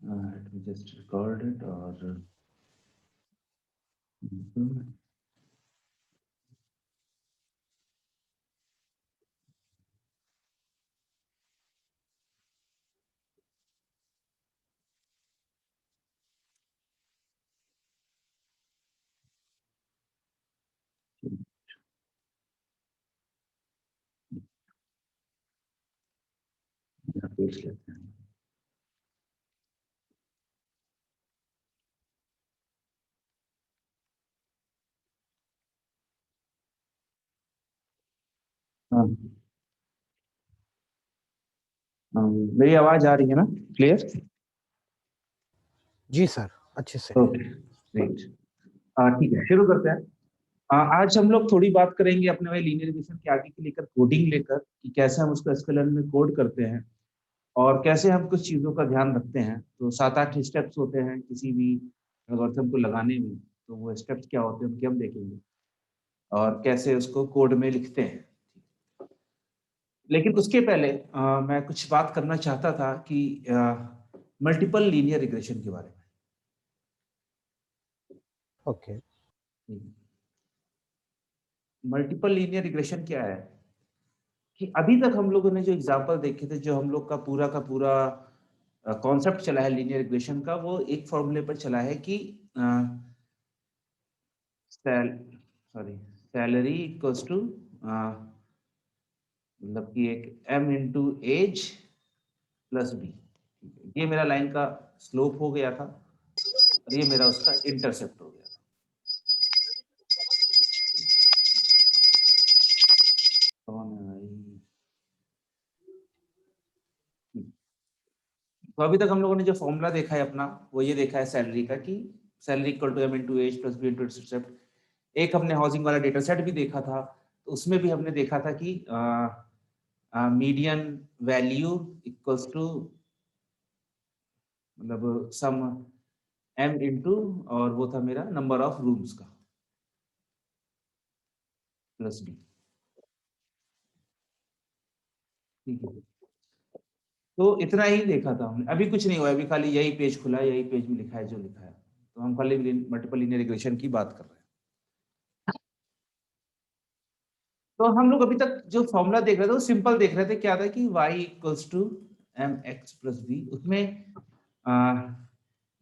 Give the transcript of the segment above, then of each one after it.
let me just record it or पूछ लेते हैं। हाँ हाँ, मेरी आवाज आ रही है ना क्लियर? जी सर, अच्छे से। Okay great. ठीक है, शुरू करते हैं। आज हम लोग थोड़ी बात करेंगे अपने भाई लीनियर रिग्रेशन के आगे के लेकर, कोडिंग लेकर, कि कैसे हम उसको एसक्यूएल में कोड करते हैं और कैसे हम कुछ चीजों का ध्यान रखते हैं। तो 7-8 स्टेप्स होते हैं किसी भी एल्गोरिथम को लगाने में, तो वो स्टेप्स क्या होते हैं उनके हम देखेंगे और कैसे उसको कोड में लिखते हैं। लेकिन उसके पहले मैं कुछ बात करना चाहता था कि मल्टीपल लीनियर रिग्रेशन के बारे में। ओके। मल्टीपल लीनियर रिग्रेशन क्या है कि अभी तक हम लोगों ने जो एग्जांपल देखे थे, जो हम लोग का पूरा कॉन्सेप्ट चला है लीनियर रिग्रेशन का, वो एक फॉर्मूले पर चला है कि सैलरी इक्वल्स टू मतलब कि एक m into as plus B. ये मेरा लाइन का स्लोप हो गया था और ये मेरा उसका इंटरसेप्ट हो गया था। तो अभी तक हम लोगों ने जो फॉर्मूला देखा है अपना, वो ये देखा है सैलरी का कि salary equal to m into as plus B into intercept. एक हमने हाउसिंग वाला डेटा सेट भी देखा था, तो उसमें भी हमने देखा था कि मीडियन वैल्यू इक्वल्स टू मतलब सम m इंटू, और वो था मेरा नंबर ऑफ रूम्स का, प्लस b। ठीक है, तो इतना ही देखा था हमने, अभी कुछ नहीं हुआ, अभी खाली यही पेज खुला है, यही पेज में लिखा है जो लिखा है। तो हम खाली मल्टीपल लीनियर रिग्रेशन की बात कर रहे हैं। तो हम लोग अभी तक जो फॉर्मूला देख रहे थे वो सिंपल देख रहे थे, क्या था कि y equals to M X plus B. उसमें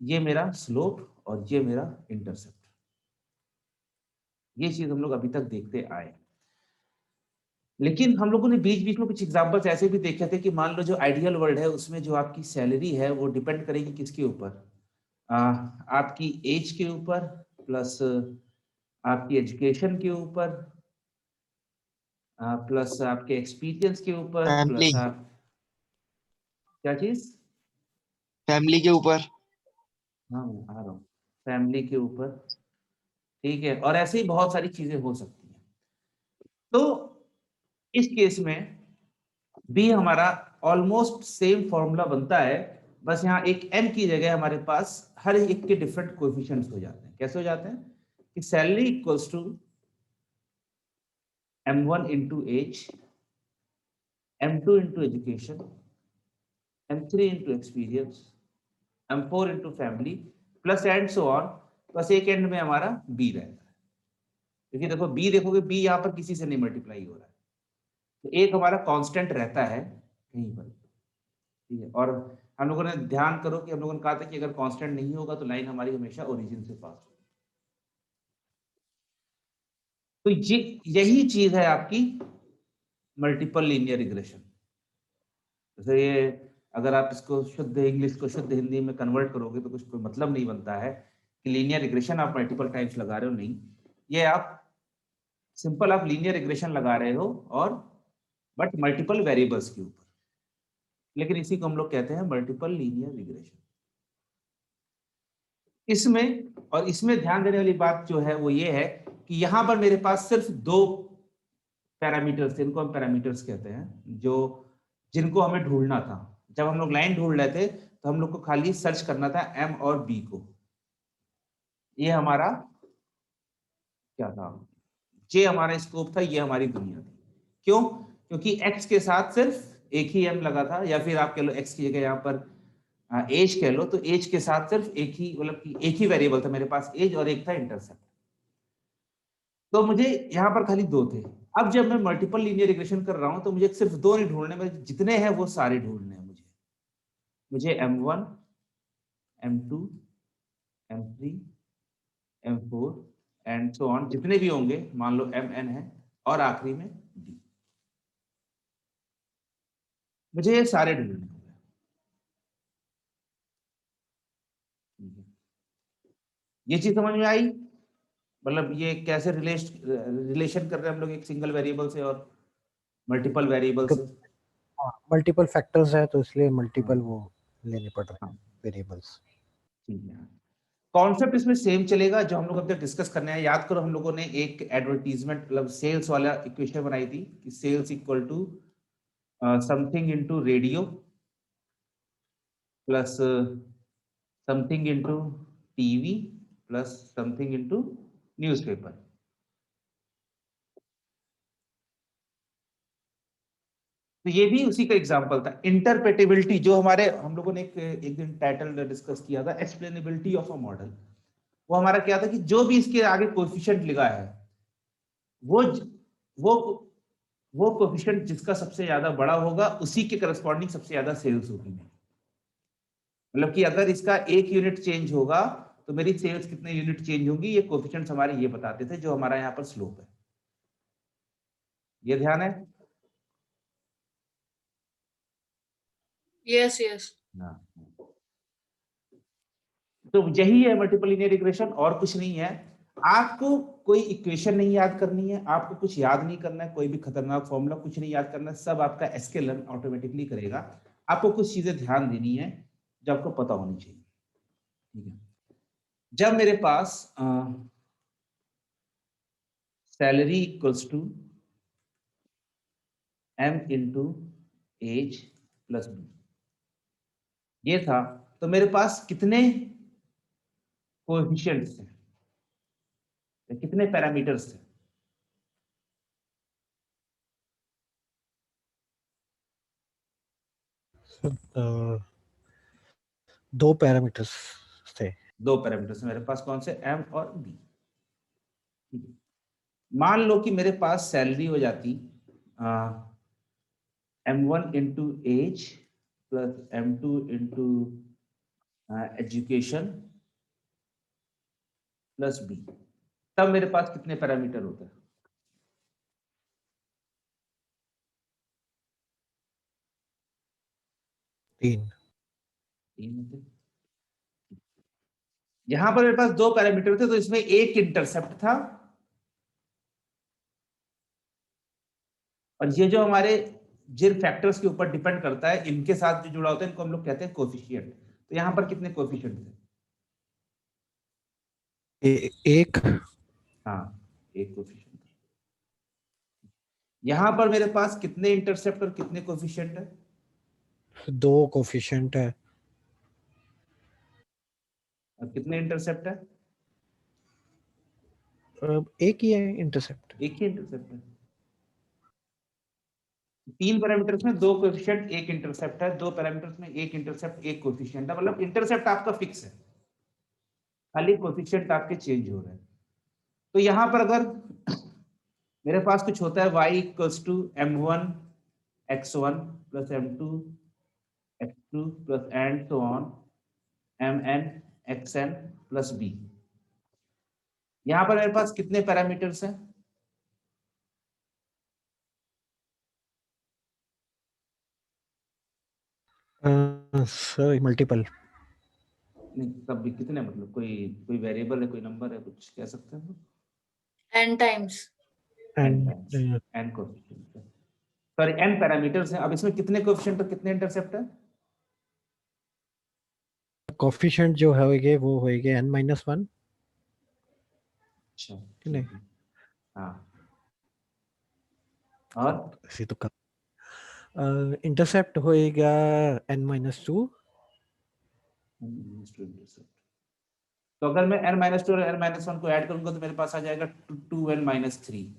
ये मेरा स्लोप और ये मेरा इंटरसेप्ट, ये चीज हम लोग अभी तक देखते आए। लेकिन हम लोगों ने बीच बीच में कुछ एग्जांपल्स ऐसे भी देखे थे कि मान लो जो आइडियल वर्ल्ड है उसमें जो आपकी सैलरी है वो डिपेंड करेगी किसके ऊपर, आपकी एज के ऊपर, प्लस आपकी एजुकेशन के ऊपर, प्लस आपके एक्सपीरियंस के ऊपर, फैमिली प्लस आप क्या चीज, फैमिली के ऊपर। हाँ मैं आ रहा हूँ, फैमिली के ऊपर। ठीक है, और ऐसे ही बहुत सारी चीजें हो सकती हैं। तो इस केस में भी हमारा ऑलमोस्ट सेम फॉर्मूला बनता है, बस यहाँ एक m की जगह हमारे पास हर एक के डिफरेंट कोएफिशिएंट्स हो जाते हैं। कैसे हो जाते हैं कि salary equals to m1 into age, m2 into education, m3 into experience, m4 into family, plus and so on. बस एक एंड में हमारा b रहता है, क्योंकि देखो b देखोगे b यहाँ पर किसी से नहीं मल्टीप्लाई हो रहा है, तो एक हमारा कांस्टेंट रहता है कहीं पर। ठीक है, और हम लोगों ने ध्यान करो कि हम लोगों ने कहा था कि अगर कांस्टेंट नहीं होगा तो लाइन हमारी हमेशा ओरिजिन से पास होगी। तो ये यही चीज है आपकी मल्टीपल लीनियर रिग्रेशन। जैसे ये अगर आप इसको शुद्ध इंग्लिश को शुद्ध हिंदी में कन्वर्ट करोगे तो कुछ कोई मतलब नहीं बनता है कि लीनियर रिग्रेशन आप मल्टीपल टाइम्स लगा रहे हो, नहीं। ये आप सिंपल आप लीनियर रिग्रेशन लगा रहे हो, और बट मल्टीपल वेरिएबल्स के ऊपर, लेकिन इसी को हम लोग कहते हैं मल्टीपल लीनियर रिग्रेशन। इसमें और इसमें ध्यान देने वाली बात जो है वो ये है कि यहां पर मेरे पास सिर्फ दो पैरामीटर्स थे, इनको हम पैरामीटर्स कहते हैं, जो जिनको हमें ढूंढना था। जब हम लोग लाइन ढूंढ रहे थे तो हम लोग को खाली सर्च करना था m और b को। ये हमारा क्या था, ये हमारा स्कोप था, ये हमारी दुनिया थी। क्यों? क्योंकि x के साथ सिर्फ एक ही m लगा था, या फिर आप कह लो x की जगह यहाँ पर एज कह लो, तो एज के साथ सिर्फ एक ही, मतलब कि एक ही वेरिएबल था मेरे पास, एज, और एक था इंटरसेप्ट। तो मुझे यहाँ पर खाली दो थे। अब जब मैं मल्टीपल लीनियर रिग्रेशन कर रहा हूं तो मुझे सिर्फ दो नहीं ढूंढने, मुझे जितने हैं वो सारे ढूंढने हैं। मुझे M1, M2, M3, M4 and so on, जितने भी होंगे, मान लो Mn है, और आखिरी में D, मुझे ये सारे ढूंढने होंगे। ये चीज समझ में आई? मतलब ये कैसे रिलेशन कर रहे हैं हम लोग एक सिंगल वेरिएबल से और मल्टीपल वेरिएबल से। हाँ, मल्टीपल फैक्टर्स है तो इसलिए मल्टीपल हाँ, वो लेने पड़ रहे हैं हाँ, वेरिएबल्स। ठीक है। कॉन्सेप्ट इसमें सेम चलेगा जो हम लोग अब तक डिस्कस करने हैं। याद करो, हम लोगों ने एक एडवर्टीजमेंट, मतलब सेल्स वाला इक्वेशन बनाई थी कि sales equal to something into radio plus something into TV plus something into newspaper. तो ये भी उसी का एग्जांपल था। इंटरप्रेटेबिलिटी, जो हमारे हम लोगों ने एक दिन टाइटल डिस्कस किया था, एक्सप्लेनेबिलिटी ऑफ अ मॉडल, वो हमारा क्या था कि जो भी इसके आगे कोएफिशिएंट लिखा है, वो वो वो कोएफिशिएंट जिसका सबसे ज्यादा बड़ा होगा उसी के करस्पॉन्डिंग सबसे ज्यादा सेल्स होगी। मतलब कि अगर इसका एक यूनिट चेंज होगा तो मेरी सेल्स कितने यूनिट चेंज होंगी, ये कोएफिशिएंट्स हमारे ये बताते थे, जो हमारा यहाँ पर स्लोप है। ये ध्यान है? Yes yes. हाँ। तो यही है मल्टीपल लीनियर इक्वेशन, और कुछ नहीं है। आपको कोई इक्वेशन नहीं याद करनी है, आपको कुछ याद नहीं करना है, कोई भी खतरनाक फॉर्मूला कुछ नहीं याद करना है, सब आपका एसके लर्न ऑटोमेटिकली करेगा। आपको कुछ चीजें ध्यान देनी है जो आपको पता होनी चाहिए। ठीक है? जब मेरे पास salary equals to m into as plus B, ये था, तो मेरे पास कितने कोएफिशिएंट्स थे, कितने पैरामीटर्स थे? दो पैरामीटर्स थे। दो पैरामीटर्स मेरे पास, कौन से? m और b। ठीक है? मान लो कि मेरे पास सैलरी हो जाती M1 into as plus M2 into education plus B, तब मेरे पास कितने पैरामीटर होते हैं? तीन। तीन होते। यहां पर मेरे पास दो पैरामीटर थे, तो इसमें एक इंटरसेप्ट था, और ये जो हमारे जिन फैक्टर्स के ऊपर डिपेंड करता है, इनके साथ जो जुड़ा होता है, इनको हम लोग कहते हैं कोएफिशिएंट। तो यहां पर कितने कोएफिशिएंट थे? एक। हाँ, एक कोएफिशिएंट। यहां पर मेरे पास कितने इंटरसेप्ट और कितने कोएफिशिएंट है? दो कोफिशिएंट है। और कितने इंटरसेप्ट है? एक ही है इंटरसेप्ट। एक ही इंटरसेप्ट है। तीन पैरामीटर्स में दो कोएफिशिएंट, एक इंटरसेप्ट है। दो पैरामीटर्स में एक इंटरसेप्ट, एक कोएफिशिएंट है। मतलब इंटरसेप्ट आपका फिक्स है, खाली कोएफिशिएंट आपके चेंज हो रहे हैं। तो यहां पर अगर मेरे पास कुछ होता है y equals to m1 x1 plus m2 x2 plus and so on mn xn plus b, यहां पर मेरे पास कितने पैरामीटर्स हैं? Sir multiple. नहीं, तब भी कितने, मतलब कोई कोई वेरिएबल है, कोई नंबर है, कुछ कह सकते हैं? N times. n and times, n coefficient, sorry n parameters हैं। अब इसमें कितने कोएफिशिएंट और कितने इंटरसेप्ट है? कोफिशिएंट जो होएंगे वो होएंगे n-1। अच्छा, नहीं, ठीक है। हाँ, और ऐसे तो कम। इंटरसेप्ट होएगा n-2। इंटरसेप्ट, तो अगर मैं n-2 और n-1 को ऐड करूंगा तो मेरे पास आ जाएगा 2n-3।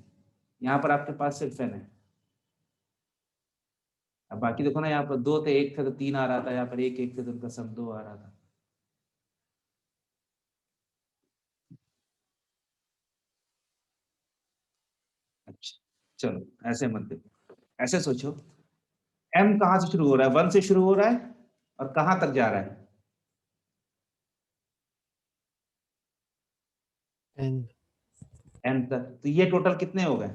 यहाँ पर आपके पास सिर्फ n है। अब बाकी देखो ना, यहाँ पर 2 थे, 1 थे तो 3 आ रहा था, यहाँ पर 1 1 थे तो उनका सम 2 आ रहा था। अच्छा चलो, ऐसे मत देखो, ऐसे सोचो, m कहाँ से शुरू हो रहा है? 1 से शुरू हो रहा है और कहाँ तक जा रहा है? n n तक। तो ये टोटल कितने हो गए?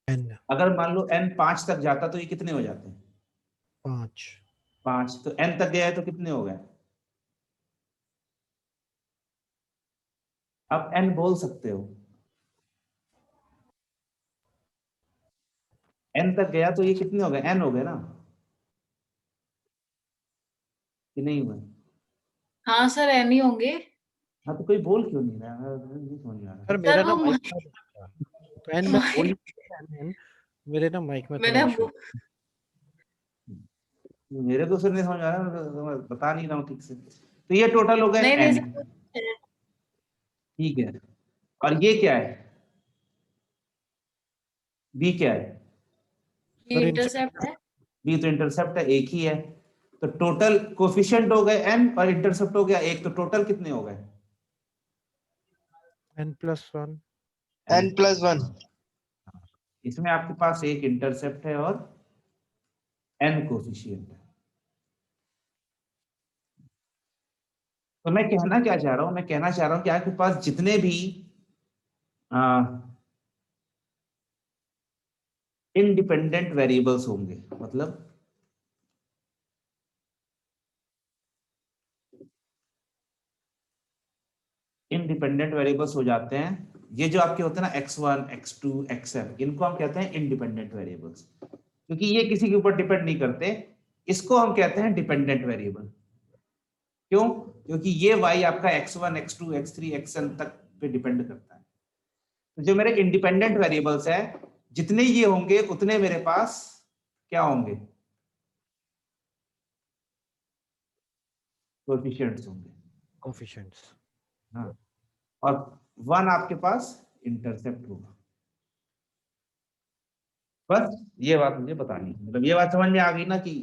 n अगर मान लो n 5 तक जाता तो ये कितने हो जाते हैं? 5 5। तो n तक गया है तो कितने हो गए? आप n बोल सकते हो। n तक गया तो ये कितने हो गए? n हो गए ना, कि नहीं हुए? हाँ सर, एनी होंगे। हाँ तो कोई बोल क्यों नहीं रहा है? नहीं समझ में आ रहा। सर सर मेरा ना वो माइक में तो n मैं बोल ही n मेरे ना माइक में थोड़ा मैंने इशू। मेरे को सर नहीं समझ आ रहा, मैं बता नहीं रहा हूँ ठीक से। तो ये टोटल हो गए नहीं नहीं n। सर, ठीक है, और ये क्या है? b क्या है? ये सर इंटरसेप्ट है। b तो इंटरसेप्ट है, एक ही है। तो टोटल कोफिशिएंट हो गए n और इंटरसेप्ट हो गया 1, तो टोटल कितने हो गए? n+1 n+1। इसमें आपके पास एक इंटरसेप्ट है और n कोफिशिएंट है। तो मैं कहना क्या चाह रहा हूं? मैं कहना चाह रहा हूं कि आपके पास जितने भी इंडिपेंडेंट वेरिएबल्स होंगे, मतलब इंडिपेंडेंट वेरिएबल्स हो जाते हैं, ये जो आपके होते हैं ना x1 x2 xm, इनको हम कहते हैं इंडिपेंडेंट वेरिएबल्स, क्योंकि ये किसी के ऊपर डिपेंड नहीं करते। इसको हम कहते हैं डिपेंडेंट वेरिएबल। क्यों? क्योंकि ये y आपका x1 x2 x3 xn तक पे डिपेंड करता है। तो जो मेरे इंडिपेंडेंट वेरिएबल्स है, जितने ये होंगे उतने मेरे पास क्या होंगे? कोएफिशिएंट्स होंगे। कोफिशिएंट्स। हाँ, और 1 आपके पास इंटरसेप्ट होगा। बस ये बात मुझे बतानी है, मतलब ये बात समझ में आ गई ना कि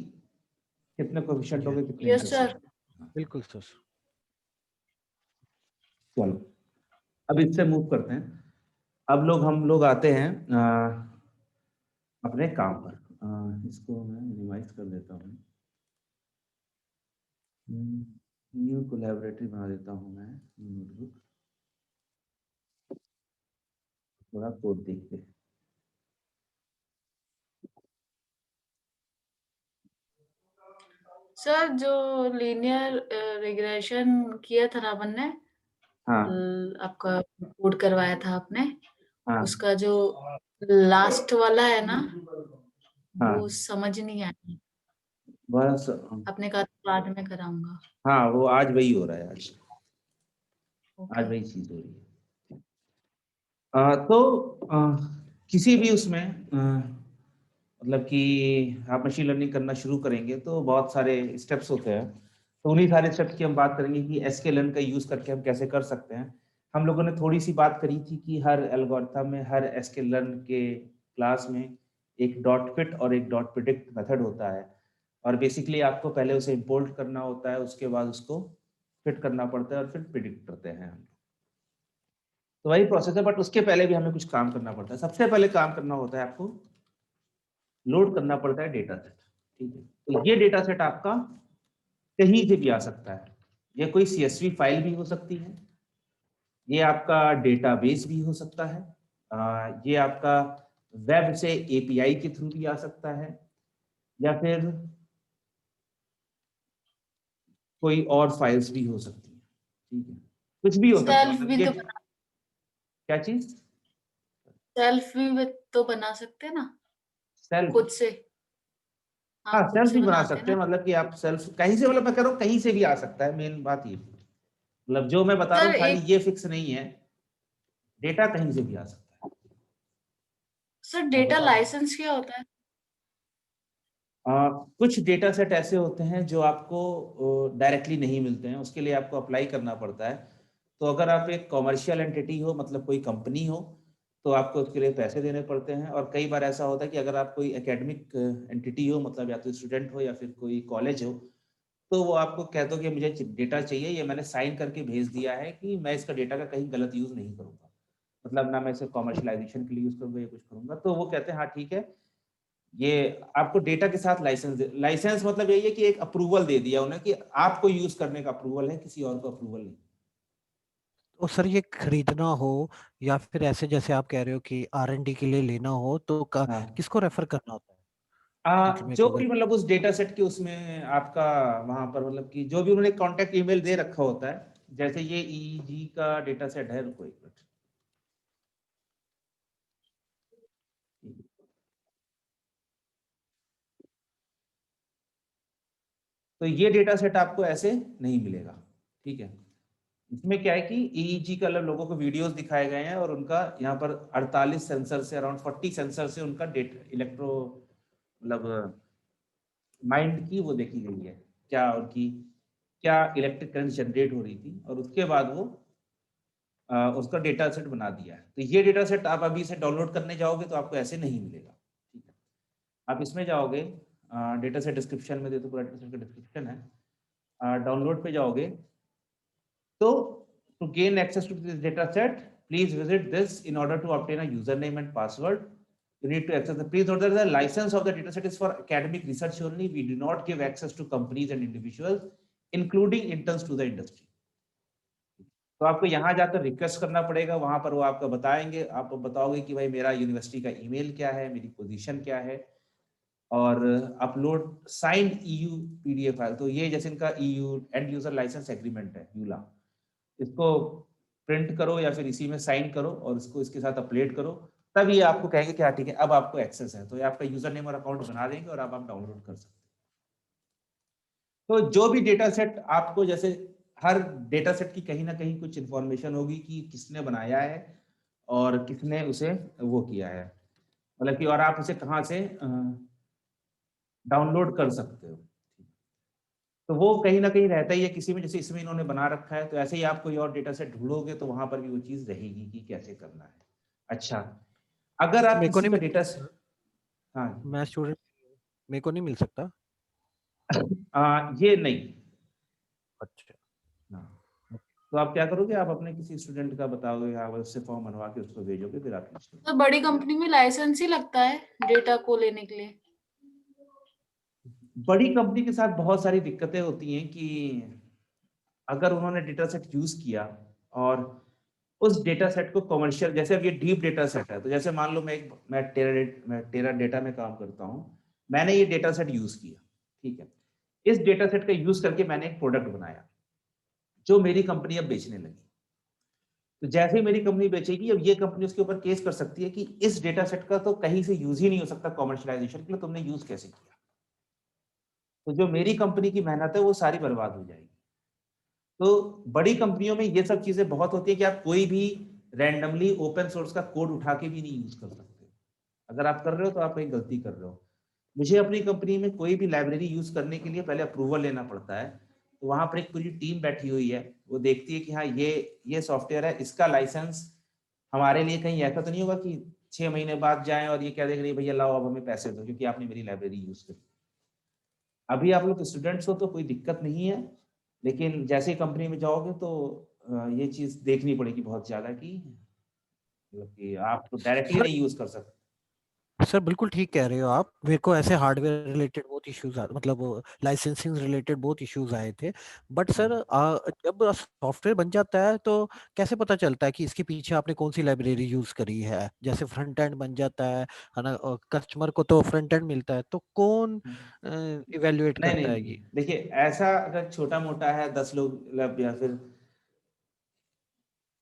कितने कोएफिशिएंट यस होंगे, कितने यस सर। इंटरसेप्ट। बिल्कुल सर। चलो, अब इससे मूव करते हैं। अब हम लोग आते हैं अपने काम पर। इसको मैं मिनिमाइज कर देता हूँ, न्यू कोलैबोरेटरी बना देता हूँ मैं नोटबुक, थोड़ा कोड देखते हैं। सर जो लीनियर रिग्रेशन किया था ना अपन ने, हाँ आपका कोड करवाया था आपने, हाँ उसका जो लास्ट वाला है ना, हाँ, वो समझ नहीं आया। बस आपने कहा था बाद में कराऊंगा। हाँ, वो आज वही हो रहा है, आज ओके वही चीज हो रही है। तो किसी भी उसमें मतलब कि आप मशीन लर्निंग करना शुरू करेंगे तो बहुत सारे स्टेप्स होते हैं। तो उन्हीं सारे स्टेप्स की हम बात करेंगे कि sklearn का यूज करके हम कैसे कर सकते हैं। हम लोगों ने थोड़ी सी बात करी थी कि हर एल्गोरिथम में, हर sklearn के क्लास में एक डॉट फिट और एक डॉट प्रिडिक्ट मेथड होता है, और बेसिकली आपको पहले उसे इंपोर्ट करना होता है, उसके बाद उसको फिट करना पड़ता है और फिर प्रिडिक्ट करते हैं हम। तो वही प्रोसेस है, बट उसके पहले भी हमें कुछ काम करना पड़ता है। सबसे पहले काम करना होता है आपको लोड करना पड़ता है डेटा सेट। ठीक है, तो ये डेटा सेट आपका कहीं से भी आ सकता है। ये कोई CSV फाइल भी हो सकती है, ये आपका डेटाबेस भी हो सकता है, ये आपका वेब से API के थ्रू भी आ सकता है, या फिर कोई और फाइल्स भी हो सकती है। ठीक है, कुछ भी हो सकता है, सेल्फ मतलब भी ये तो क्या चीज? सेल्फ भी तो बना सकते हैं ना, सेल्फ? खुद से। हाँ, हाँ, खुद सेल्फ से भी बना बनाते हैं सकते ना। हैं, मतलब कि आप सेल्फ कहीं से, मतलब मैं कह रहा हूँ कहीं से भी आ सकता है। मेन बात ये, मतलब जो मैं बता रहा सर हूँ खाली एक ये फिक्स नहीं है, डेटा कहीं से भी आ सकता है। सर आप डेटा बताओ। लाइसेंस क्या होता है? कुछ डेटा सेट ऐसे होते हैं जो आपको डायरेक्टली नहीं मिलते हैं, उसके लिए आपको अप्लाई करना पड़ता है। तो अगर आप एक कॉमर्शियल एंटिटी हो, मतलब कोई कंपनी हो, तो आपको उसके लिए पैसे देने पड़ते हैं। और कई बार ऐसा होता है कि अगर आप कोई एकेडमिक एंटिटी हो, मतलब या तो स्टूडेंट हो या फिर कोई कॉलेज हो, तो वो आपको कहते हो कि मुझे डेटा चाहिए, ये मैंने साइन करके भेज दिया है कि मैं इसका डेटा का कहीं गलत यूज नहीं करूंगा, मतलब ना मैं इसे कॉमर्शलाइजेशन के लिए यूज करूंगा या कुछ करूंगा। तो वो कहते हैं हाँ ठीक है, ये आपको डेटा के साथ लाइसेंस मतलब यही है कि एक अप्रूवल दे दिया उन्हें कि आपको यूज करने का अप्रूवल है, किसी और को अप्रूवल नहीं। तो सर ये खरीदना हो या फिर ऐसे जैसे आप कह रहे हो कि R&D के लिए लेना हो तो हाँ, किसको रेफर करना होता है? मतलब मेरे जो को भी मतलब उस डेटा सेट के उसमें आपका वहां पर मतलब कि जो भी उन्होंने कॉन्टेक्ट ईमेल दे रखा होता है, जैसे ये ईईजी का डेटा सेट है, रुको एक मिनट। तो ये डेटा सेट आपको ऐसे नहीं मिलेगा, ठीक है। इसमें क्या है कि ईईजी का लोगों को वीडियोस दिखाए गए हैं और उनका यहाँ पर 48 सेंसर से, अराउंड 40 सेंसर से उनका डेटा इलेक्ट्रो मतलब माइंड की वो देखी गई है, क्या उनकी क्या इलेक्ट्रिक करंट जनरेट हो रही थी, और उसके बाद वो उसका डेटा सेट बना दिया है। तो ये डेटा सेट आप अभी इसे डाउनलोड करने जाओगे तो आपको ऐसे नहीं मिलेगा, ठीक है। आप इसमें जाओगे, डेटा सेट डिस्क्रिप्शन में, देखो पूरा डेटा सेट का डिस्क्रिप्शन है, डाउनलोड पे जाओगे तो to gain access to this data set, please visit this in order to obtain a username and password. You need to access the, please note that the license of the dataset is for academic research only. We do not give access to companies and individuals, including interns to the industry. तो आपको यहाँ जाकर request करना पड़ेगा, वहां पर वो आपको बताएंगे, आप बताओगे कि भाई मेरा यूनिवर्सिटी का ईमेल क्या है, मेरी पोजीशन क्या है, और upload signed EU PDF file. तो ये जैसे इनका EU end user licence agreement है, यूला, इसको प्रिंट करो या फिर इसी में साइन करो और इसको इसके साथ अपडेट करो, तब ये आपको कहेंगे कि हाँ ठीक है अब आपको एक्सेस है। तो ये आपका यूजर नेम और अकाउंट बना देंगे और अब आप डाउनलोड कर सकते हैं। तो जो भी डेटा सेट आपको, जैसे हर डेटा सेट की कहीं ना कहीं कुछ इंफॉर्मेशन होगी कि किसने बनाया है और किसने उसे वो किया है, मतलब कि और आप उसे कहाँ से डाउनलोड कर सकते हो। तो वो कहीं ना कहीं रहता ही है किसी में, जैसे इसमें इन्होंने बना रखा है, तो ऐसे ही आप कोई और डेटा सेट ढूंढोगे तो वहां पर भी वो चीज रहेगी कि कैसे करना है। अच्छा, अगर आप मेरे को किसी नहीं का मिल डेटा, सकता। हाँ, मैं स्टूडेंट, मेरे को नहीं मिल सकता। ये नहीं। अच्छा। हाँ, तो आप क्या करोगे, आप अपने किसी स्टूडेंट का बताओगे, आप उससे फॉर्म बनवा के उसको भेजोगे, फिर आप यूज तो बड़ी कंपनी में लाइसेंस ही लगता है डेटा को लेने के लिए। बड़ी कंपनी के साथ बहुत सारी दिक्कतें होती हैं कि अगर उन्होंने डेटा सेट यूज किया और उस डेटा सेट को कमर्शियल, जैसे अब ये डीप डेटा सेट है, तो जैसे मान लो मैं टेरा डेटा में काम करता हूँ, मैंने ये डेटा सेट यूज किया, ठीक है। इस डेटा सेट का यूज करके मैंने एक प्रोडक्ट बनाया जो मेरी कंपनी अब बेचने लगी। तो जैसे ही मेरी कंपनी बेचेगी, अब ये कंपनी उसके ऊपर केस कर सकती है कि इस डेटा सेट का तो कहीं से यूज ही नहीं हो सकता कॉमर्शलाइजेशन के लिए, तुमने यूज कैसे किया। तो जो मेरी कंपनी की मेहनत है वो सारी बर्बाद हो जाएगी। तो बड़ी कंपनियों में ये सब चीजें बहुत होती है कि आप कोई भी रैंडमली ओपन सोर्स का कोड उठा के भी नहीं यूज कर सकते। अगर आप कर रहे हो तो आप कहीं गलती कर रहे हो। मुझे अपनी कंपनी में कोई भी लाइब्रेरी यूज करने के लिए पहले अप्रूवल लेना पड़ता है। तो वहां पर एक पूरी टीम बैठी हुई है, वो देखती है कि हाँ ये सॉफ्टवेयर है, इसका लाइसेंस हमारे लिए कहीं ऐसा तो नहीं होगा कि 6 महीने बाद जाएं और ये क्या देख रही है, भैया लाओ अब हमें पैसे दो क्योंकि आपने मेरी लाइब्रेरी यूज करी। अभी आप लोग स्टूडेंट्स हो तो कोई दिक्कत नहीं है, लेकिन जैसे ही कंपनी में जाओगे तो ये चीज देखनी पड़ेगी बहुत ज्यादा कि मतलब कि आप तो डायरेक्टली सर नहीं यूज कर सकते। सर बिल्कुल ठीक कह रहे हो आप। मेरे को ऐसे हार्डवेयर रिलेटेड बहुत इश्यूज मतलब लाइसेंसिंग रिलेटेड बहुत इश्यूज आए थे। बट सर जब सॉफ्टवेयर बन जाता है तो कैसे पता चलता है कि इसके पीछे आपने कौन सी लाइब्रेरी यूज करी है? जैसे फ्रंट एंड बन जाता है ना, कस्टमर को तो फ्रंट एंड मिलता है, तो कौन इवेल्युएट नहीं करता नहीं है नहीं, ये? देखिए ऐसा अगर छोटा मोटा है 10 लोग मतलब या फिर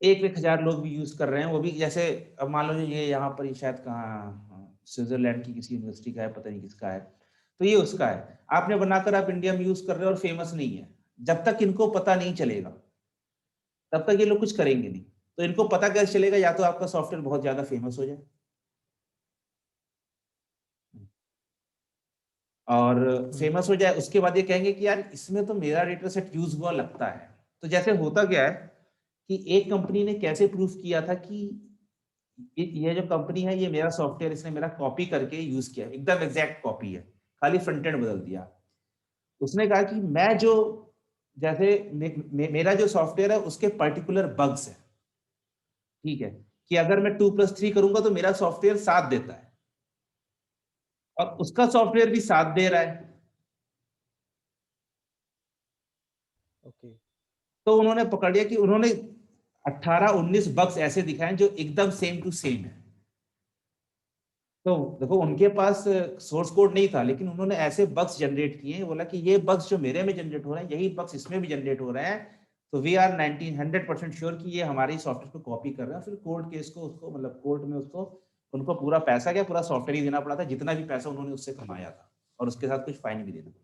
1,000 लोग भी यूज कर रहे हैं, वो भी जैसे अब मान लो ये यहाँ पर, ये शायद कहाँ स्विट्जरलैंड की किसी यूनिवर्सिटी का है, पता नहीं किसका है, तो ये उसका है, आपने बनाकर आप इंडिया में यूज कर रहे हो और फेमस नहीं है। जब तक इनको पता नहीं चलेगा तब तक ये लोग कुछ करेंगे नहीं। तो इनको पता कैसे चलेगा, या तो आपका सॉफ्टवेयर बहुत ज्यादा फेमस हो जाए और हम्म, फेमस हो जाए, उसके बाद ये कहेंगे कि यार इसमें तो मेरा डेटा सेट यूज हुआ लगता है। तो जैसे होता क्या है कि एक कंपनी ने कैसे प्रूफ किया था कि ये जो कंपनी है, ये मेरा सॉफ्टवेयर इसने मेरा कॉपी करके यूज किया, एकदम एग्जैक्ट कॉपी है, खाली फ्रंट एंड बदल दिया। उसने कहा कि मैं जो जैसे मेरा जो सॉफ्टवेयर है उसके पर्टिकुलर बग्स है, ठीक है, कि अगर मैं 2+3 करूंगा तो मेरा सॉफ्टवेयर 7 देता है, और उसका सॉफ्टवेयर भी 7 दे रहा है। ओके। तो उन्होंने पकड़ लिया कि उन्होंने 18-19 बग्स ऐसे दिखाए जो एकदम सेम टू सेम है। तो देखो उनके पास सोर्स कोड नहीं था, लेकिन उन्होंने ऐसे बग्स जनरेट किए, बोला कि ये बग्स जो मेरे में जनरेट हो रहे हैं यही बग्स इसमें भी जनरेट हो रहे हैं, तो वी आर 100% श्योर कि ये हमारी सॉफ्टवेयर को कॉपी कर रहा है। फिर कोर्ट केस को उसको मतलब कोर्ट में उसको उनको पूरा पैसा क्या पूरा सॉफ्टवेयर ही देना पड़ा था, जितना भी पैसा उन्होंने उससे कमाया था, और उसके साथ कुछ फाइन भी देना पड़ा।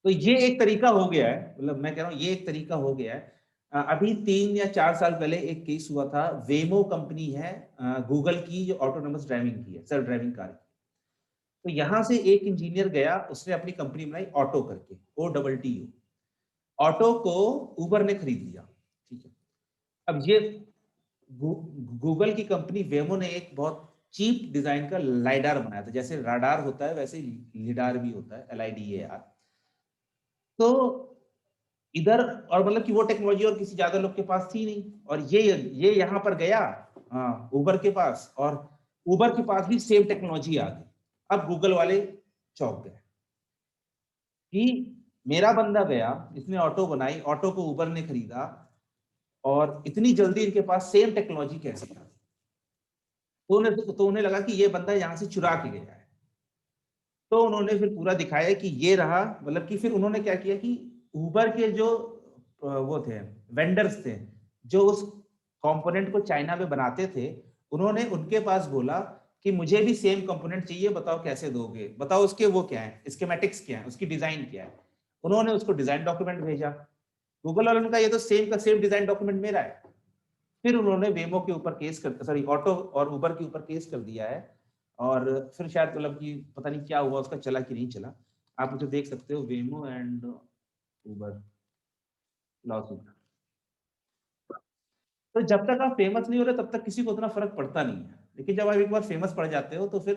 तो ये एक तरीका हो गया है, मतलब मैं कह रहा हूँ ये एक तरीका हो गया है। अभी 3 या 4 साल पहले एक केस हुआ था, वेमो कंपनी है गूगल की, जो ऑटोनोमस ड्राइविंग की है, सेल्फ ड्राइविंग कार की। तो यहां से एक इंजीनियर गया, उसने अपनी कंपनी बनाई ऑटो करके, OTTO। ऑटो को उबर ने खरीद लिया, ठीक है। अब ये गूगल की कंपनी वेमो ने एक बहुत चीप डिजाइन का लाइडार बनाया था, जैसे राडार होता है वैसे लिडार भी होता है, LIDAR। तो इधर और मतलब कि वो टेक्नोलॉजी और किसी ज्यादा लोग के पास थी नहीं, और ये यहाँ पर गया उबर के पास, और उबर के पास भी सेम टेक्नोलॉजी आ गई। अब गूगल वाले चौंक गए कि मेरा बंदा गया, इसने ऑटो बनाई, ऑटो को उबर ने खरीदा, और इतनी जल्दी इनके पास सेम टेक्नोलॉजी कैसे आ गई। तो उन्हें लगा कि ये बंदा यहाँ से चुरा के गया है। तो उन्होंने फिर पूरा दिखाया कि ये रहा, मतलब कि फिर उन्होंने क्या किया कि उबर के जो वो थे वेंडर्स थे, जो उस कंपोनेंट को चाइना में बनाते थे, उन्होंने उनके पास बोला कि मुझे भी सेम कंपोनेंट चाहिए, बताओ कैसे दोगे, बताओ उसके वो क्या है, स्कीमेटिक्स क्या है, उसकी डिजाइन क्या है। उन्होंने उसको डिजाइन डॉक्यूमेंट भेजा, गूगल वालों ने कहा ये तो सेम का सेम डिजाइन डॉक्यूमेंट मेरा है। फिर उन्होंने वेमो के ऊपर केस कर, सॉरी ऑटो और उबर के ऊपर केस कर दिया है, और फिर शायद मतलब कि पता नहीं क्या हुआ उसका, चला कि नहीं चला। आप उसे देख सकते हो, वेमो एंड उबर लॉसूट। तो जब तक आप फेमस नहीं हो रहे तब तक किसी को उतना फर्क पड़ता नहीं है, लेकिन जब आप एक बार फेमस पड़ जाते हो तो फिर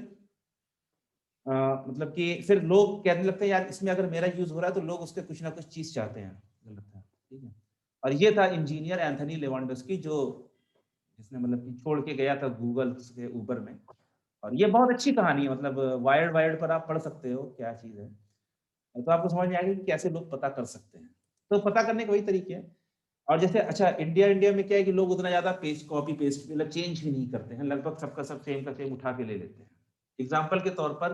मतलब कि फिर लोग कहने लगते हैं यार इसमें अगर मेरा यूज हो रहा है तो लोग उसके कुछ ना कुछ चीज चाहते हैं, लगता है, ठीक है। और ये था इंजीनियर एंथनी लेवांडोस्की, जो जिसने मतलब कि छोड़ के गया था गूगल के ऊबर में। और ये बहुत अच्छी कहानी है, मतलब वायर्ड वायर्ड पर आप पढ़ सकते हो क्या चीज है, तो आपको समझ में आएगा कि कैसे लोग पता कर सकते हैं। तो पता करने के वही तरीके हैं। और जैसे अच्छा इंडिया में क्या है कि लोग उतना ज्यादा पेस्ट कॉपी पेस्ट मतलब चेंज भी नहीं करते हैं, लगभग सबका सब सेम का सेम उठा के ले लेते हैं। एग्जाम्पल के तौर पर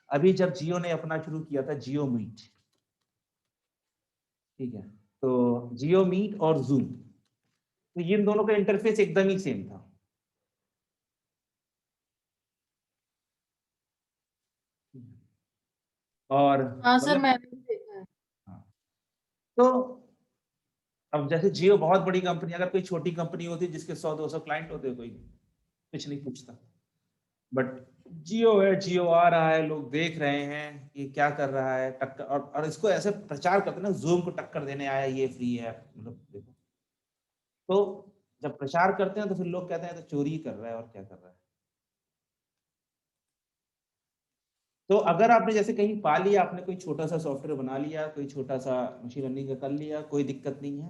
अभी जब जियो ने अपना शुरू किया था जियो मीट, ठीक है, तो जियो मीट और जूम, तो इन दोनों का इंटरफेस एकदम ही सेम था। और हाँ सर, मतलब मैंने भी देखा है। हाँ, तो अब जैसे जियो बहुत बड़ी कंपनी, अगर कोई छोटी कंपनी होती जिसके 100-200 क्लाइंट होते, कोई कुछ नहीं पूछता। बट जियो है, जियो आ रहा है, लोग देख रहे हैं कि क्या कर रहा है, टक्कर, और इसको ऐसे प्रचार करते हैं ना, जूम को टक्कर देने आया, ये फ्री है, मतलब देखो। तो जब प्रचार करते हैं तो फिर लोग कहते हैं तो चोरी कर रहा है और क्या कर रहा है। तो अगर आपने जैसे कहीं पा लिया, आपने कोई छोटा सा सॉफ्टवेयर बना लिया, कोई छोटा सा मशीन लर्निंग का कर लिया, कोई दिक्कत नहीं है।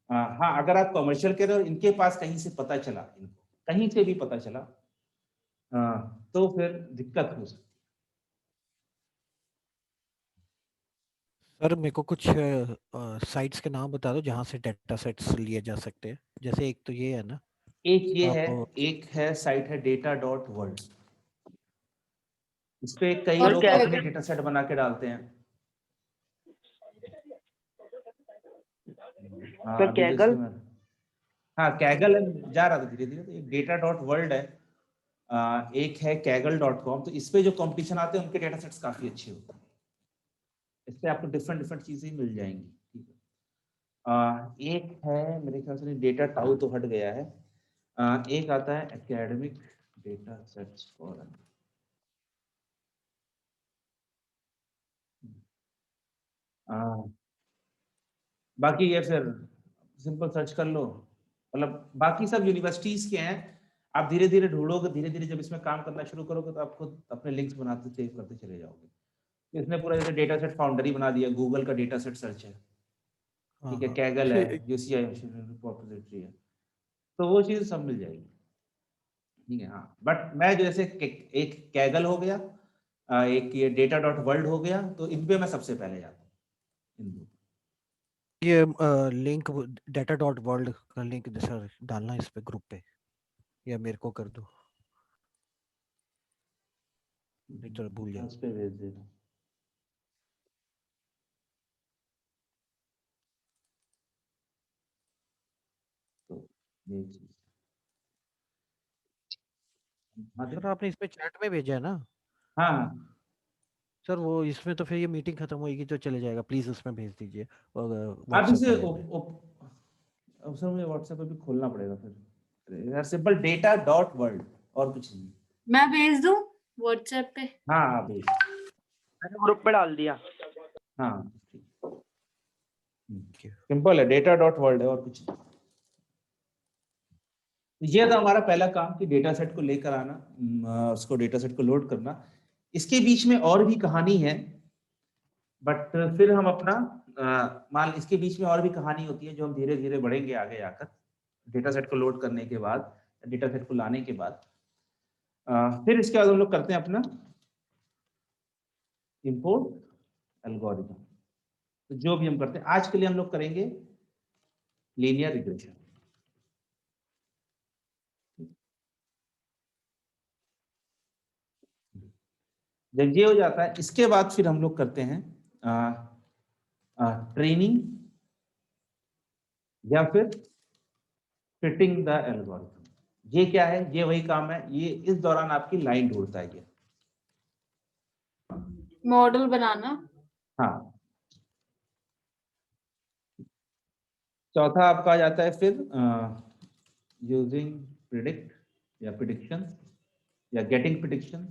हाँ, अगर आप कमर्शियल करें और इनके पास कहीं से पता चला, इनको कहीं से भी पता चला, तो फिर दिक्कत हो सकती सर मेरे को कुछ साइट्स के नाम बता दो जहाँ से डेटा सेट्स लिए जा सकते हैं। जैसे एक तो ये है ना, है। एक ये है, आप एक है साइट है data.world। इस पे कई और लोग क्या अपने डेटा सेट बना के डालते हैं। सर अभी तो इसके कैगल। में हाँ कैगल जा रहा था धीरे धीरे, तो एक data.world है, एक है kaggle.com। तो इस पे जो कंपटीशन आते हैं उनके डेटा सेट्स काफी अच्छे होते हैं। इस पे आपको डिफरेंट डिफरेंट चीजें मिल जाएंगी, ठीक है। एक है मेरे ख्याल से डेटा टाउ तो हट गया है। एक आता है एकेडमिक डेटा सेट्स फॉर, बाकी ये फिर सिंपल सर्च कर लो, मतलब बाकी सब यूनिवर्सिटीज के हैं, आप धीरे धीरे ढूंढोगे, धीरे धीरे जब इसमें काम करना शुरू करोगे तो आप खुद अपने लिंक्स बनाते सेव करते चले जाओगे। तो इसने पूरा जैसे डेटा सेट फाउंडरी बना दिया, गूगल का डेटा सेट सर्च है, हाँ ठीक है, हाँ कैगल है, फिर यूसीआई रिपोजिटरी है, तो वो चीज सब मिल जाएगी, ठीक है। हाँ, बट मैं जैसे एक कैगल हो गया, एक ये डेटा डॉट वर्ल्ड हो गया, तो इन पे मैं सबसे पहले जाता हूँ, इन दो। ये लिंक data.world का लिंक सर डालना इस पे ग्रुप पे, या मेरे को कर दो, नहीं तो भूल हाँ, जाओ। उस पे भेज देना। तो ये चीज, हाँ सर आपने इस पे चैट में भेजा है ना? हाँ हाँ। सर वो इसमें तो फिर ये मीटिंग खत्म होगी तो चले जाएगा, प्लीज उसमें भेज दीजिए और आप व्हाट्सएप इसे वाले में। अब सर मुझे व्हाट्सएप पे भी खोलना पड़ेगा फिर यार, सिंपल डेटा डॉट वर्ल्ड और कुछ नहीं। मैं भेज दूं व्हाट्सएप पे? हाँ हाँ भेज, मैंने ग्रुप पे डाल दिया। हाँ Thank you. सिंपल है, डेटा डॉट वर्ल्ड है और कुछ नहीं। ये था हमारा पहला काम कि डेटा सेट को लेकर आना, उसको डेटा सेट को लोड करना। इसके बीच में और भी कहानी है, बट फिर हम अपना मान, इसके बीच में और भी कहानी होती है जो हम धीरे धीरे बढ़ेंगे आगे जाकर, डेटा सेट को लोड करने के बाद, डेटा सेट को लाने के बाद। फिर इसके बाद हम लोग करते हैं अपना इंपोर्ट एल्गोरिथम। तो जो भी हम करते हैं आज के लिए हम लोग करेंगे लीनियर रिग्रेशन। जब ये हो जाता है, इसके बाद फिर हम लोग करते हैं ट्रेनिंग या फिर फिटिंग द एल्गोरिथम। ये क्या है? ये वही काम है, ये इस दौरान आपकी लाइन ढूंढता है ये। मॉडल बनाना। हाँ, चौथा आपका आ जाता है फिर यूजिंग प्रिडिक्ट या प्रिडिक्शन या गेटिंग प्रिडिक्शन।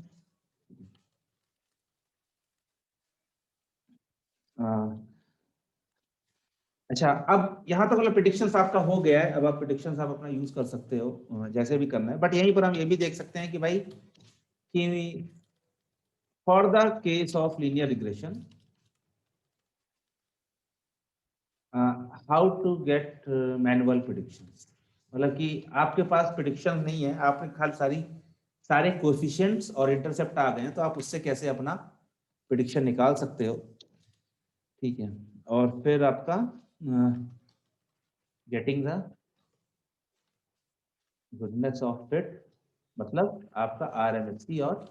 अच्छा, अब यहाँ तक मतलब प्रिडिक्शंस आपका हो गया है, अब आप प्रिडिक्शंस आप अपना यूज कर सकते हो जैसे भी करना है। बट यहीं पर हम ये भी देख सकते हैं कि भाई कि for the case of linear regression how to get manual predictions, मतलब कि आपके पास प्रिडिक्शन नहीं है, आपने खाली सारे कोएफिशिएंट्स और इंटरसेप्ट आ गए हैं, तो आप उससे कैसे अपना प्रिडिक्शन निकाल सकते हो, ठीक है। और फिर आपका getting the goodness of fit, मतलब आपका RMSE, और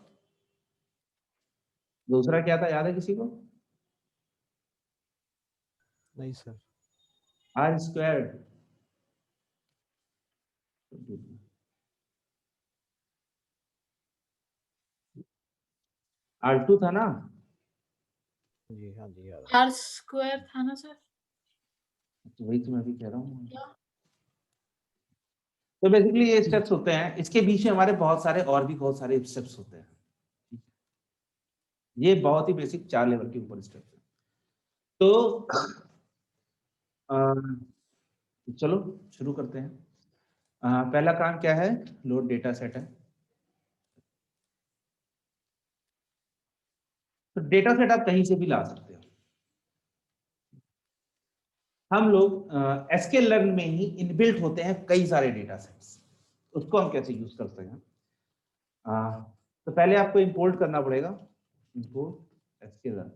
दूसरा क्या था, याद है किसी को? नहीं सर। R स्क्वायर्ड, R2 था ना? जी हाँ जी यार। आर स्क्वायर था ना सर? तो वही तो मैं भी कह रहा हूँ। तो बेसिकली ये स्टेप्स होते हैं, इसके बीच में हमारे बहुत सारे और भी बहुत सारे स्टेप्स होते हैं। ये बहुत ही बेसिक 4 लेवल के ऊपर स्टेप्स है। तो चलो शुरू करते हैं। पहला काम क्या है? लोड डेटा सेट है। तो डेटा सेट आप कहीं से भी ला सकते हो। हम लोग SQL लर्न में ही इनबिल्ट होते हैं कई सारे डेटा सेट्स, उसको हम कैसे यूज कर सकते हैं? तो पहले आपको इंपोर्ट करना पड़ेगा, इंपोर्ट SQL लर्न,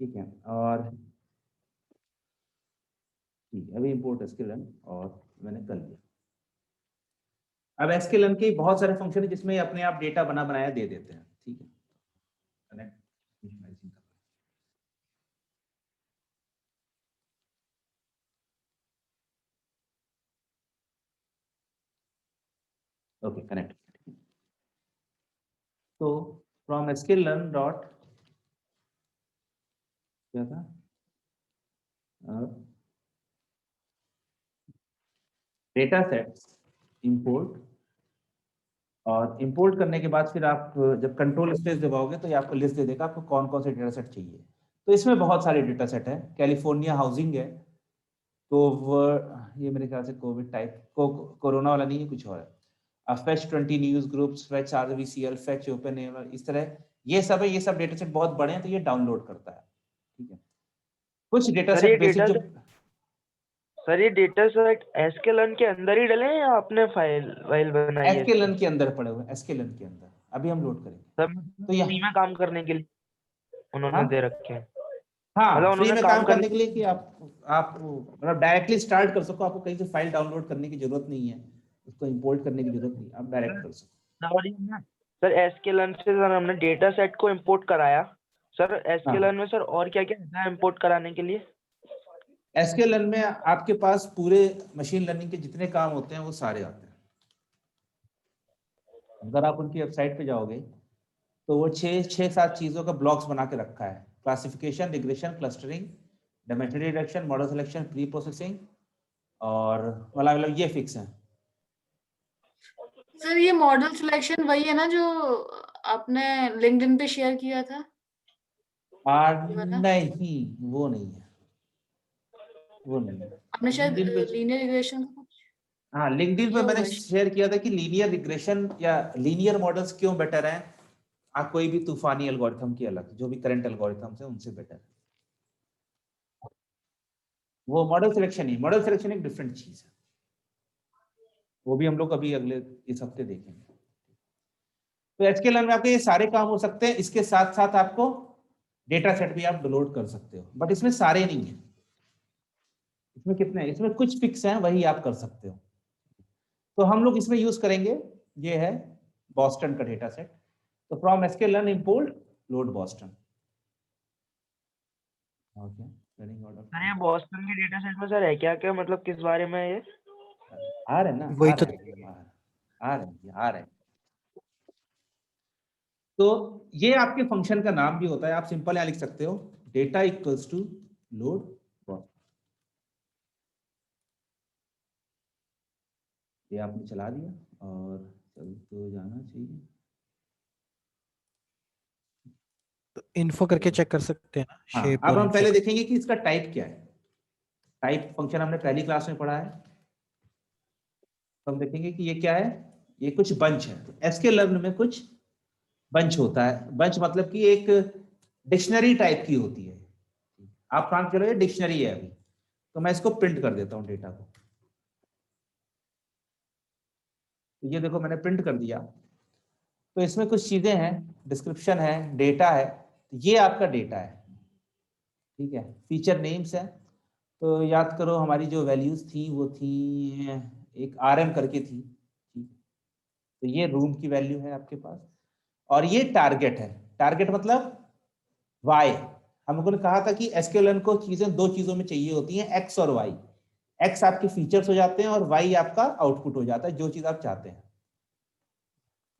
ठीक है। और ठीक है, अभी इंपोर्ट SQL लर्न और मैंने कर लिया। अब SQL लर्न के बहुत सारे फंक्शन है जिसमें ये अपने आप डेटा बना बनाया दे देते हैं, ठीक है। Connect okay, connect. तो फ्रॉम SQL learn डॉट क्या था, डेटा सेट्स इंपोर्ट, और इंपोर्ट करने के बाद फिर आप जब कंट्रोल स्पेस दबाओगे तो ये आपको लिस्ट दे देगा आपको कौन कौन से डेटा सेट चाहिए। तो इसमें बहुत सारे डेटा सेट है, कैलिफोर्निया हाउसिंग है, ये मेरे ख्याल से कोविड टाइप कोरोना वाला नहीं है, कुछ और है। Fetch 20 news groups, fetch RVCL, fetch open, इस तरह ये सब है। ये सब डेटा सेट बहुत बड़े हैं तो ये डाउनलोड करता है, ठीक है। कुछ डेटा सर ये सेट बेसिक डेटा जो सर ये डेटा सेट एसक्यूएल के अंदर ही डले हैं या आपने फाइल बनाई है इसकी? एसक्यूएल के अंदर पड़े हुए हैं, एसक्यूएल के अंदर अभी हम लोड करेंगे। सर तो यहाँ फ्री में काम करने के लिए उन्होंने हाँ दे रखे हैं। हाँ, मतलब फ्री उन्होंने में काम काम करने के लिए कि आप मतलब डायरेक्टली स्टार्ट कर सको, आपको कहीं से फाइल डाउनलोड करने की जरूरत नहीं है, उसको इंपोर्ट करने की जरूरत नहीं, आप डायरेक्ट कर सको। सर एसक्यूएल से सर हमने डेटा सेट को इंपोर्ट कराया। सर एसक्यूएल में सर और क्या क्या होता है इंपोर्ट कराने के लिए? एसक्यूएल में आपके पास पूरे मशीन लर्निंग के जितने काम होते हैं वो सारे आते हैं। अगर आप उनकी वेबसाइट पे जाओगे तो वो 6-7 चीजों का ब्लॉक्स बना के रखा है। Classification, regression, clustering, dimension reduction, model selection, pre processing और मतलब ये फिक्स है। सर ये मॉडल सिलेक्शन वही है ना जो आपने लिंक्डइन पे शेयर किया था? ये वाला? नहीं, वो नहीं है, वो नहीं है। आपने शायद लिंक्डइन पे लीनियर रिग्रेशन का कुछ हाँ, लिंक्डइन पे किया मैंने हुआ है। शेयर किया था कि लीनियर रिग्रेशन या लीनियर मॉडल्स क्यों बेटर हैं। आप कोई भी तूफानी एल्गोरिथम की अलग, जो भी करंट एल्गोरिथम्स है उनसे बेटर है। वो मॉडल सिलेक्शन ही, मॉडल सिलेक्शन एक डिफरेंट चीज है, वो भी हम लोग अभी अगले इस हफ्ते देखेंगे। तो एसक्यूएल में आपके ये सारे काम हो सकते हैं, इसके साथ साथ आपको डेटा सेट भी आप डाउनलोड कर सकते हो, बट इसमें सारे नहीं है। इसमें कितने हैं? इसमें कुछ फिक्स हैं, वही आप कर सकते हो। तो हम लोग इसमें यूज करेंगे, ये है बॉस्टन का डेटा सेट। तो from SQL import load Boston. Okay, running order sir ये बॉस्टन के डेटा सेट में सर है क्या क्या, मतलब किस बारे में है ये? आ रहे हैं ना, वही आ तो रहे हैं, आ रहे हैं। तो ये आपके फंक्शन का नाम भी होता है, आप सिंपल यहाँ लिख सकते हो data equals to load Boston. ये आपने चला दिया और चल तो जाना चाहिए। इन्फो करके चेक कर सकते हैं ना, हाँ, शेप अब और हम इन्फो पहले देखेंगे कि इसका टाइप क्या है। टाइप फंक्शन हमने पहली क्लास में पढ़ा है, तो हम देखेंगे कि ये क्या है। ये कुछ बंच है। तो एसक्यूएल में कुछ बंच होता है। बंच मतलब कि एक डिक्शनरी टाइप की होती है। आप काम करो, ये डिक्शनरी है अभी, तो मैं इसको प्रिंट कर देता हूँ डेटा को। तो ये देखो मैंने प्रिंट कर दिया। तो इसमें कुछ चीजें हैं, डिस्क्रिप्शन है, डेटा है। ये आपका डेटा है, ठीक है। फीचर नेम्स है, तो याद करो हमारी जो वैल्यूज थी वो थी एक RM करके थी, ठीक। तो ये रूम की वैल्यू है आपके पास, और ये टारगेट है। टारगेट मतलब वाई। हम लोगों ने कहा था कि एसक्यूएल को चीजें दो चीजों में चाहिए होती हैं, एक्स और वाई। एक्स आपके फीचर्स हो जाते हैं और वाई आपका आउटपुट हो जाता है, जो चीज आप चाहते हैं।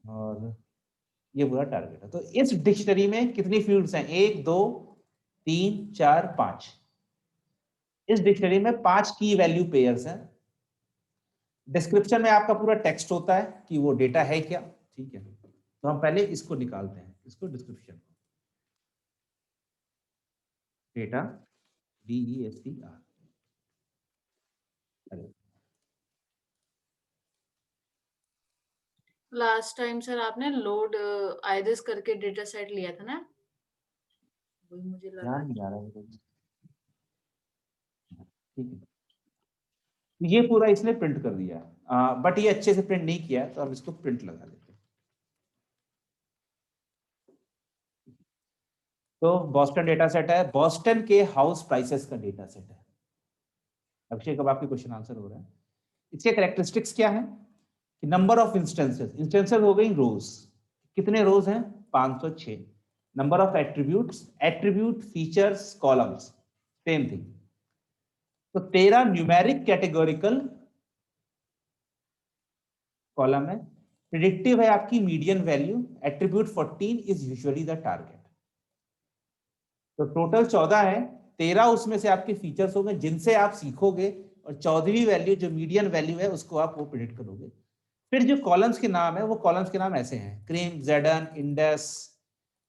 और ये पूरा टारगेट है। तो इस डिक्शनरी में कितनी फील्ड्स हैं? 1 2 3 4 5। इस डिक्शनरी में 5 की वैल्यू पेयर्स हैं। डिस्क्रिप्शन में आपका पूरा टेक्स्ट होता है कि वो डेटा है क्या, ठीक है। तो हम पहले इसको निकालते हैं, इसको description, data DESTR। Last time sir आपने लोड आइदिस करके डेटा सेट लिया था ना, वही मुझे लगा। ध्यान नहीं आ रहा है, ठीक है। ये पूरा इसने प्रिंट कर दिया है, बट ये अच्छे से प्रिंट नहीं किया है, तो हम इसको प्रिंट लगा देते हैं। तो बॉस्टन डेटा सेट है, बॉस्टन के हाउस प्राइसेस का डेटा सेट है। अभिषेक, अब आपके क्वेश्चन आंसर हो रहा है। इसके कैरेक्टरिस्टिक्स क्या है कि नंबर ऑफ इंस्टेंसेस, इंस्टेंसेस हो गई रोज। कितने रोज हैं? 506। Number of attributes, attribute, features, columns, same thing. तो 13 न्यूमेरिक कैटेगोरिकल कॉलम है। प्रिडिक्टिव है आपकी median value. Attribute 14 is usually the target. तो टोटल 14 है, 13 उसमें से आपके फीचर्स होंगे जिनसे आप सीखोगे, और 14वीं वैल्यू जो मीडियन वैल्यू है उसको आप वो प्रिडिक्ट करोगे। फिर जो कॉलम्स के नाम है, वो कॉलम्स के नाम ऐसे हैं: क्रीम, जेडन, इंडेक्स,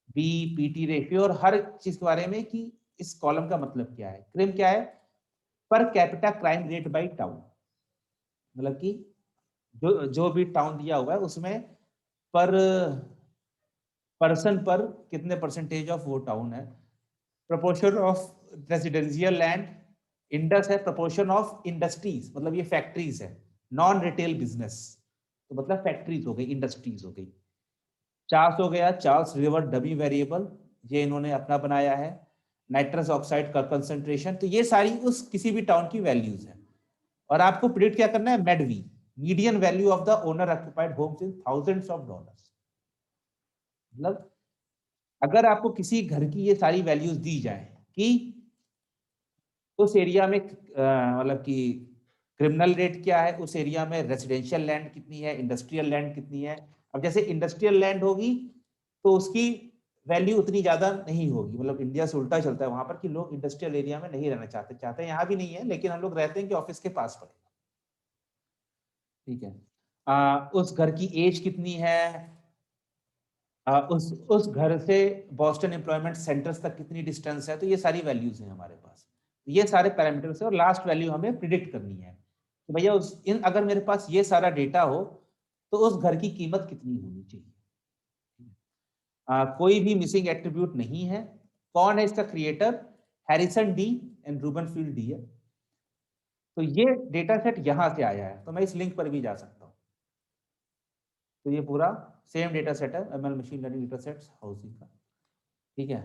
बी, पीटी रेशियो, और हर चीज के बारे में कि इस कॉलम का मतलब क्या है। क्रीम क्या है? Per capita crime rate by town, मतलब कि जो भी टाउन दिया हुआ है उसमें पर पर्सन पर कितने परसेंटेज ऑफ वो टाउन है। Proportion of residential land, Indus है प्रोपोर्शन ऑफ इंडस्ट्रीज, मतलब ये फैक्ट्रीज है, नॉन रिटेल बिजनेस तो मतलब फैक्ट्रीज हो गई, इंडस्ट्रीज हो गई। चार्ल्स हो गया, चार्ल्स रिवर डमी वेरिएबल, ये इन्होंने अपना बनाया है। नाइट्रस ऑक्साइड का कंसंट्रेशन, तो ये सारी उस किसी भी टाउन की वैल्यूज है। और आपको प्रिडिक्ट क्या करना है, MEDV, median value of the owner occupied homes in thousands of dollars. मतलब अगर आपको किसी घर की ये सारी वैल्यूज दी जाए कि उस एरिया में मतलब कि क्रिमिनल रेट क्या है, उस एरिया में रेसिडेंशियल लैंड कितनी है, इंडस्ट्रियल लैंड कितनी है। अब जैसे इंडस्ट्रियल लैंड होगी तो उसकी वैल्यू उतनी ज्यादा नहीं होगी, मतलब इंडिया से उल्टा चलता है वहां पर कि लोग इंडस्ट्रियल एरिया में नहीं रहना चाहते, चाहते हैं यहाँ भी नहीं है लेकिन हम लोग रहते हैं कि ऑफिस के पास पड़ेगा। ठीक है, उस घर की एज कितनी है, उस घर से बॉस्टन एम्प्लॉयमेंट सेंटर्स तक कितनी डिस्टेंस है, तो ये सारी वैल्यूज हैं हमारे पास। ये सारे पैरामीटर्स है और लास्ट वैल्यू हमें प्रिडिक्ट करनी है तो भैया अगर मेरे पास ये सारा डेटा हो तो उस घर की कीमत कितनी होनी चाहिए। कोई भी मिसिंग एट्रीब्यूट नहीं है। कौन है इसका creator, Harrison D and Rubinfeld D है। तो ये डेटा सेट यहां से आया है, तो मैं इस लिंक पर भी जा सकता हूं। तो ये पूरा सेम डेटा सेट है, ML machine learning data sets housing का। ठीक है,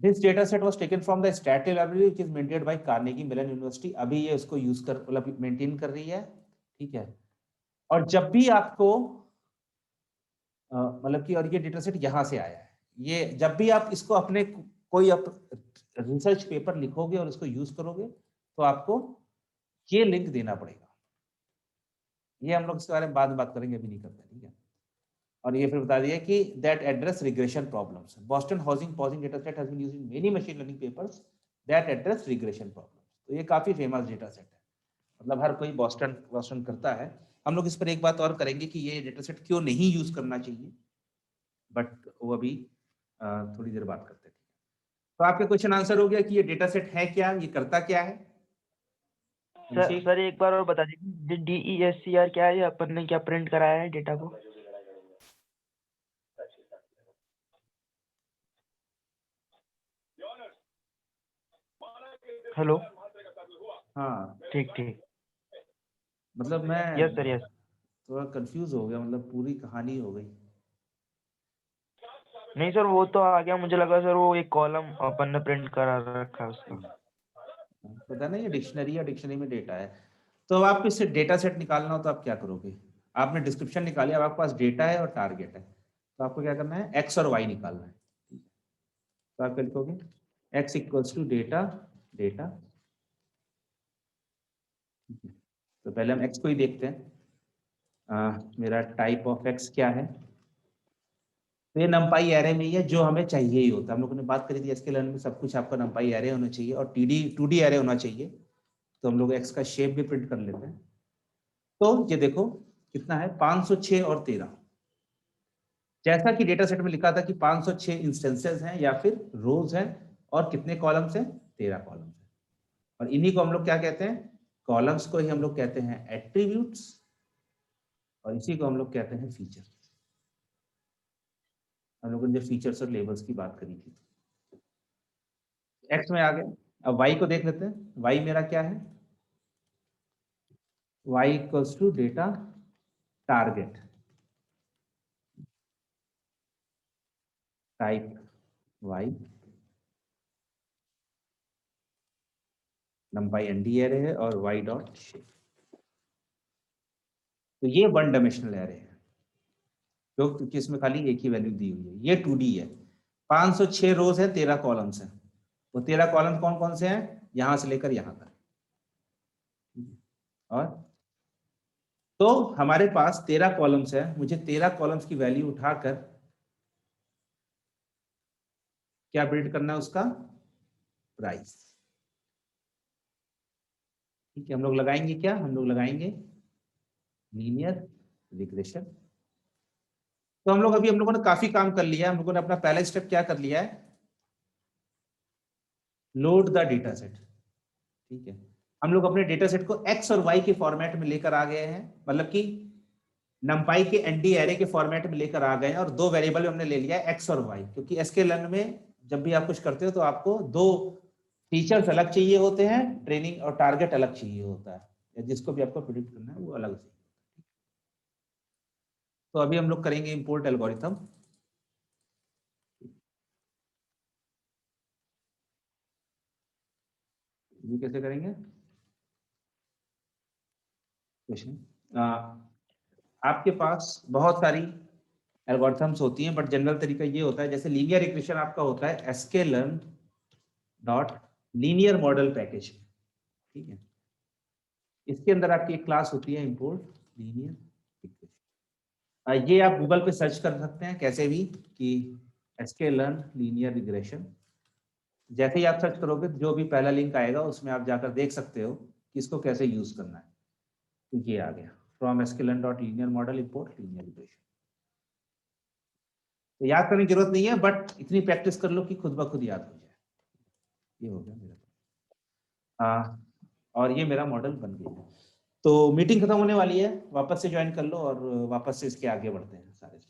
this data set was taken from the static library which is maintained by Carnegie Mellon university. अभी ये उसको यूज कर मतलब मेंटेन कर रही है। ठीक है, और जब भी आपको मतलब कि, और ये डेटा सेट यहाँ से आया है, ये जब भी आप इसको अपने कोई रिसर्च पेपर लिखोगे और इसको यूज करोगे तो आपको ये लिंक देना पड़ेगा। ये हम लोग इसके बारे में बाद में बात करेंगे, अभी नहीं करते। ठीक है, और ये फिर बता दिया कि that address regression problems. Boston housing pausing data set has been used in many machine learning papers that address regression problems. तो ये काफी फेमस डेटा सेट है, मतलब हर कोई बोस्टन करता है। हम लोग इस पर एक बात और करेंगे कि ये डेटा सेट क्यों नहीं यूज करना चाहिए, बट वो अभी थोड़ी देर बात करते हैं। तो आपके क्वेश्चन आंसर हो गया कि ये डेटा सेट है क्या, ये करता क्या है। सर एक बार और बता दीजिए, DESCR क्या है, ये अपन ने क्या प्रिंट कराया है डेटा को। हेलो, हाँ ठीक ठीक, मतलब मैं यस सर यस। थोड़ा कंफ्यूज हो गया, मतलब पूरी कहानी हो गई। नहीं सर वो तो आ गया, मुझे लगा सर वो एक कॉलम अपन ने प्रिंट करा रखा है उसका। पता नहीं, ये डिक्शनरी है, डिक्शनरी में डेटा है। तो अब आपको इससे डेटा सेट निकालना हो तो आप क्या करोगे, आपने डिस्क्रिप्शन निकाली, अब आपके पास डेटा है और टारगेट है, तो आपको क्या करना है, एक्स और वाई निकालना है। तो आप क्या लिखोगे, X equals to data data. तो पहले हम एक्स को ही देखते हैं। मेरा टाइप ऑफ एक्स क्या है, तो ये नंपाई एरे में ही है, जो हमें चाहिए ही होता है। हम लोगों ने बात करी थी एसक्यूएल में सब कुछ आपका नंपाई एरे होना चाहिए और टू डी एरे होना चाहिए। तो हम लोग एक्स का शेप भी प्रिंट कर लेते हैं। तो ये देखो कितना है, 506 और 13। जैसा कि डेटा सेट में लिखा था कि 506 इंस्टेंसेस हैं या फिर रोज हैं, और कितने कॉलम्स हैं, 13 कॉलम्स हैं। और इन्हीं को हम लोग क्या कहते हैं, कॉलम्स को ही हम लोग कहते हैं एट्रीब्यूट्स, और इसी को हम लोग कहते हैं फीचर। हम लोगों ने फीचर्स और लेबल्स की बात करी थी। एक्स में आ गए, अब वाई को देख लेते हैं। वाई मेरा क्या है, Y equals to data target type Y, NumPy ND array है और वाई डॉट शेप। तो ये वन डायमेंशनल एरे है क्योंकि इसमें खाली एक ही वैल्यू दी हुई है। ये 2D है, 506 रोज है, 13 कॉलम्स हैं। वो 13 कॉलम कौन कौन से हैं, यहां से लेकर यहां तक। और तो हमारे पास 13 कॉलम्स है, मुझे 13 कॉलम्स की वैल्यू उठाकर क्या बिल्ड करना है, उसका प्राइस। ठीक है, हम लोग लगाएंगे क्या, हम लोग लगाएंगे लीनियर रिग्रेशन। तो हम लोगों ने काफी काम कर लिया है। हम लोगों ने अपना पहला स्टेप क्या कर लिया है, लोड द डेटा सेट। ठीक है, हम लोग अपने डेटा सेट को एक्स और वाई के फॉर्मेट में लेकर आ गए हैं, मतलब कि numpy के एनडी एरे के फॉर्मेट में लेकर आ गए हैं, और दो वेरिएबल हमने ले लिया है एक्स और वाई, क्योंकि sklearn में जब भी आप कुछ करते हो तो आपको दो फीचर्स अलग चाहिए होते हैं, ट्रेनिंग और टारगेट अलग चाहिए होता है, या जिसको भी आपको प्रिडिक्ट करना है वो अलग चाहिए। तो अभी हम लोग करेंगे इंपोर्ट एल्गोरिथम। ये कैसे करेंगे क्वेश्चन, आपके पास बहुत सारी एल्गोरिथम्स होती हैं, बट जनरल तरीका ये होता है, जैसे लीनियर इक्वेशन आपका होता है sklearn dot linear model package. ठीक है, इसके अंदर आपकी एक क्लास होती है इंपोर्ट लीनियर इक्वेशन। ये आप गूगल पे सर्च कर सकते हैं कैसे भी कि sklearn लीनियर रिग्रेशन। जैसे ही आप सर्च करोगे जो भी पहला लिंक आएगा उसमें आप जाकर देख सकते हो कि इसको कैसे यूज करना है। तो ये आ गया from sklearn dot linear model import linear regression. तो याद करने की जरूरत नहीं है, बट इतनी प्रैक्टिस कर लो कि खुद ब खुद याद हो जाए। ये हो गया मेरा, और ये मेरा मॉडल बन गया। तो मीटिंग खत्म होने वाली है, वापस से ज्वाइन कर लो और वापस से इसके आगे बढ़ते हैं सारे।